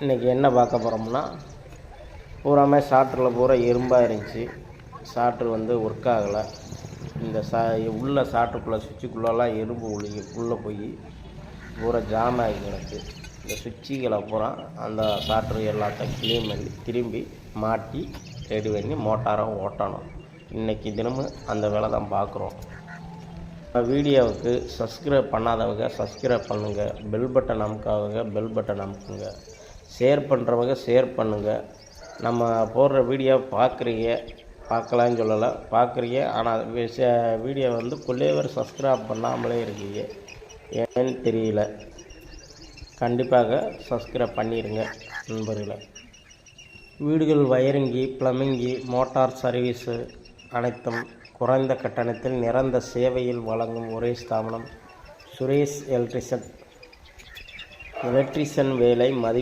இன்றைக்கி என்ன பார்க்க போகிறோம்னா, பூராமே ஷார்ட்டரில் பூரா எறும்பாக இருந்துச்சு. ஷார்ட்ரு வந்து ஒர்க் ஆகலை. இந்த உள்ள ஷார்ட்டுக்குள்ளே சுவிட்சுக்குள்ளெல்லாம் எறும்பு உள்ளே போய் பூரா ஜாம் ஆகி கிடக்கு. இந்த சுவிட்சுகளை பூரா அந்த ஷார்ட்ரு எல்லாத்தையும் க்ளீன் பண்ணி திரும்பி மாட்டி ரெடி பண்ணி மோட்டாரை ஓட்டணும். இன்றைக்கி தினமும் அந்த வேலை தான் பார்க்குறோம். வீடியோவுக்கு சப்ஸ்கிரைப் பண்ணாதவங்க சப்ஸ்கிரைப் பண்ணுங்கள், பெல் பட்டன் அமுக்காதவங்க பெல் பட்டன் அமுக்குங்க, ஷேர் பண்ணுறவங்க ஷேர் பண்ணுங்கள். நம்ம போடுற வீடியோ பார்க்கலான்னு சொல்லலை, பார்க்குறீங்க. ஆனால் வீடியோ வந்து கொள்ளையவர் சப்ஸ்கிரைப் பண்ணாமலே இருக்கீங்க, ஏன்னு தெரியல. கண்டிப்பாக சப்ஸ்கிரைப் பண்ணிடுங்க நண்பர்களே. வீடுகள் வயரிங்கி, ப்ளம்பிங்கி, மோட்டார் சர்வீஸு அனைத்தும் குறைந்த கட்டணத்தில் நிரந்த சேவையில் வழங்கும் ஒரே ஸ்தாபனம் சுரேஷ் எலக்ட்ரிஷன். வேலை